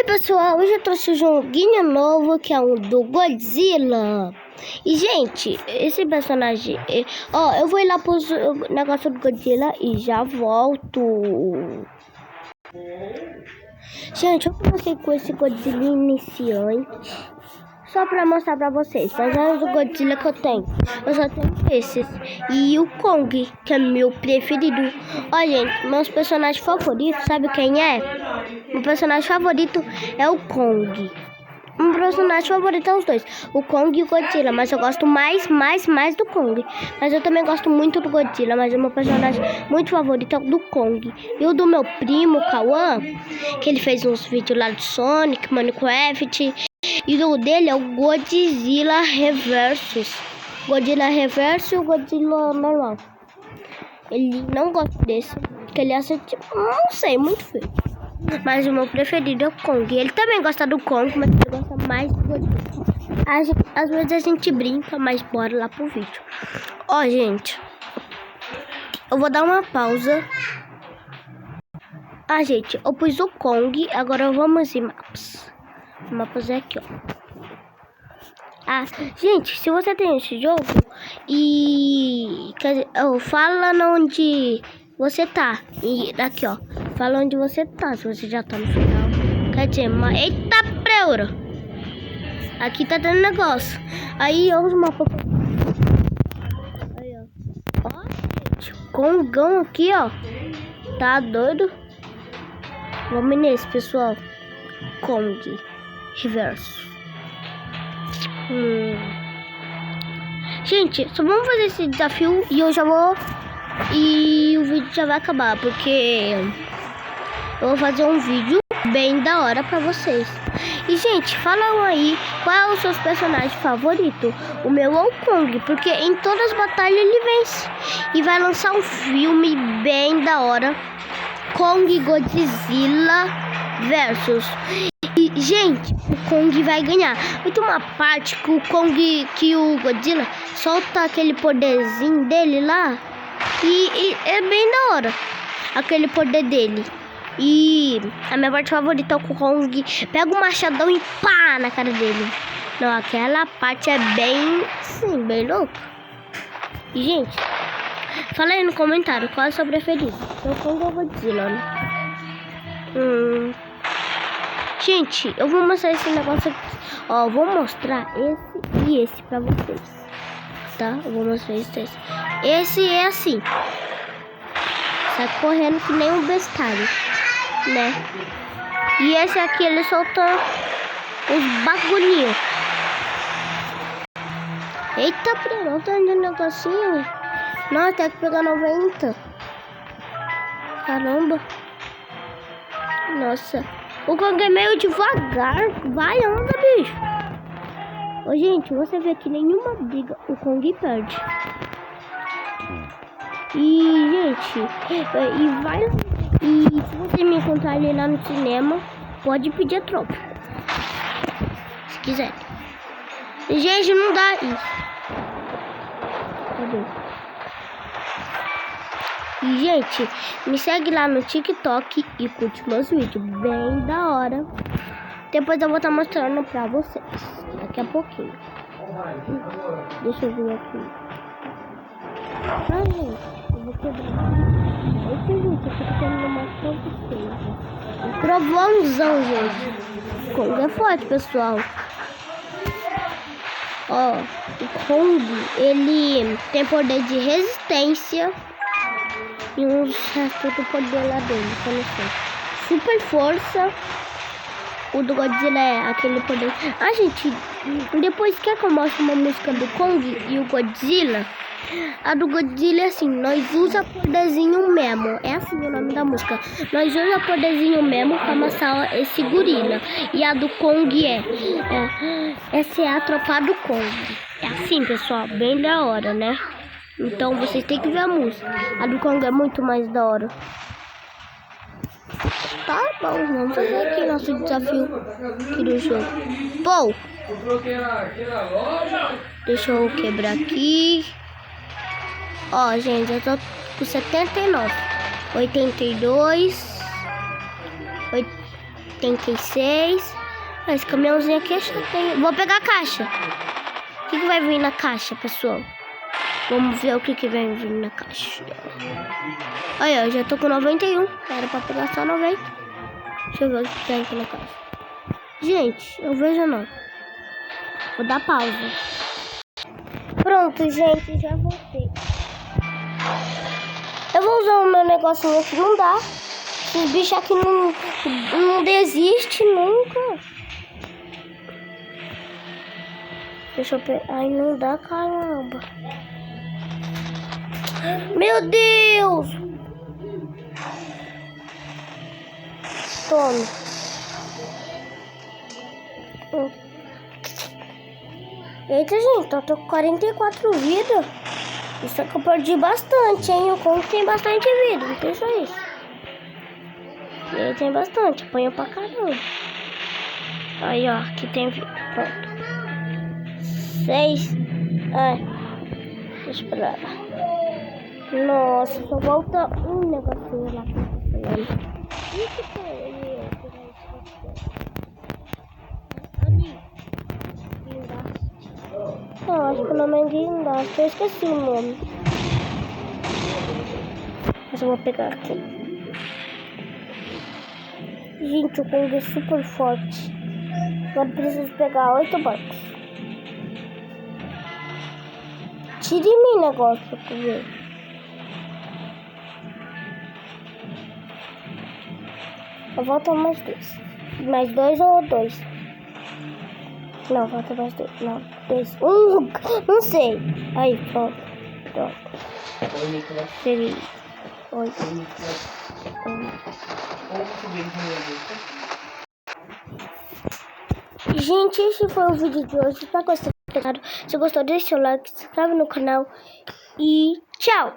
Oi pessoal, hoje eu trouxe um joguinho novo que é um do Godzilla. E gente, esse personagem, eu vou ir lá pro negócio do Godzilla e já volto. Gente, eu comecei com esse Godzilla iniciante só pra mostrar pra vocês. Mas é o Godzilla que eu tenho. Eu só tenho esses. E o Kong, que é meu preferido. Ó, gente, meus personagens favoritos, sabe quem é? Meu personagem favorito é o Kong. Meu personagem favorito é os dois, o Kong e o Godzilla. Mas eu gosto mais do Kong. Mas eu também gosto muito do Godzilla. Mas o meu personagem muito favorito é o do Kong. E o do meu primo, Kawan, que ele fez uns vídeos lá de Sonic, Minecraft. E o dele é o Godzilla Reversus. Godzilla Reverso e o Godzilla normal. Ele não gosta desse, porque ele acha, tipo, não sei, muito feio. Mas o meu preferido é o Kong. Ele também gosta do Kong, mas ele gosta mais do Godzilla. Às vezes a gente brinca, mas bora lá pro vídeo. Ó, gente, eu vou dar uma pausa. Gente, eu pus o Kong, agora vamos em mapas. Mapas é aqui, ó. Gente, se você tem esse jogo e fala onde você tá. E aqui, ó, fala onde você tá, se você já tá no final. Quer dizer, eita preura. Aqui tá dando negócio. Aí, ó, os mapas. Aí, ó. Ó, gente, Kongão aqui, ó. Tá doido? Vamos nesse, pessoal. Kong Reverso. Gente, só vamos fazer esse desafio e eu já vou. E o vídeo já vai acabar, porque eu vou fazer um vídeo bem da hora pra vocês. E gente, falam aí qual é o seu personagem favorito. O meu é o Kong, porque em todas as batalhas ele vence. E vai lançar um filme bem da hora, Kong Godzilla versus. E, gente, o Kong vai ganhar. Vai ter uma parte que o Godzilla solta aquele poderzinho dele lá. E é bem da hora aquele poder dele. E a minha parte favorita é o Kong pega o machadão e pá na cara dele. Não, aquela parte é bem, sim, bem louca. E gente, fala aí no comentário qual é o seu preferido, o Kong ou o Godzilla, né? Gente, eu vou mostrar esse negócio aqui. Ó, vou mostrar esse e esse pra vocês. Tá? Eu vou mostrar esse. Esse é assim. Sai correndo que nem um bestalho, né? E esse aqui, ele solta os bagulhinhos. Eita, não tá indo um negocinho. Nossa, tem que pegar 90. Caramba. Nossa. O Kong é meio devagar. Vai, anda, bicho. Ô, gente, você vê que nenhuma briga o Kong perde. E, gente, e se você me encontrar ali lá no cinema, pode pedir a troca. Se quiser. Gente, não dá isso. Cadê? E, gente, me segue lá no TikTok e curte meus vídeos. Bem da hora. Depois eu vou estar mostrando pra vocês. Daqui a pouquinho. Deixa eu ver aqui. Gente, eu vou quebrar. Esse vídeo eu tô querendo mostrar pra vocês. Um trovãozão, gente. Kong é forte, pessoal. Ó, o Kong, ele tem poder de resistência. E uns restos do poder lá dele, que eu não sei. Super força. O do Godzilla é aquele poder. Gente, depois quer que eu mostre uma música do Kong e o Godzilla? A do Godzilla é assim, nós usa poderzinho mesmo. É assim o nome da música. Nós usa poderzinho mesmo pra amassar esse gorila. E a do Kong essa é a tropa do Kong. É assim, pessoal, bem da hora, né? Então vocês têm que ver a música. A do Kong é muito mais da hora. Tá bom, vamos fazer aqui nosso desafio aqui do jogo. Pô! Deixa eu quebrar aqui. Ó, gente, eu tô com 79, 82, 86. Esse caminhãozinho aqui acho que tem. Vou pegar a caixa. O que vai vir na caixa, pessoal? Vamos ver o que vai vir na caixa. Aí, ó, já tô com 91. Era pra pegar só 90. Deixa eu ver o que tem aqui na caixa. Gente, eu vejo não. Vou dar pausa. Pronto, gente, já voltei. Eu vou usar o meu negocinho aqui, não dá. Os bichos aqui não desiste nunca. Deixa eu pegar. Ai, não dá, caramba. Meu Deus! Tome. Eita, gente, eu tô com 44 vidas. Isso aqui eu perdi bastante, hein? O Kong tem bastante vida, não pensa isso. Ele tem bastante, apanha pra caramba. Aí, ó, aqui tem vida. Pronto. 6. Deixa eu pegar. Nossa, só falta um negocinho lá que eu tô falando. Isso que é ali. Não, acho que o nome é guindaste. Eu esqueci o nome. Mas eu vou pegar aqui. Gente, o Kong é super forte. Agora preciso pegar 8 barcos. Tire em mim negócio pra tu ver. Eu volto mais 2. Mais 2 ou 2? Não, falta mais 2. Não, 2. Não sei. Aí, pronto. Pronto. 3. 8. Gente, esse foi o vídeo de hoje. Espero que vocês tenham gostado. Se gostou, deixa o like, se inscreve no canal. E tchau!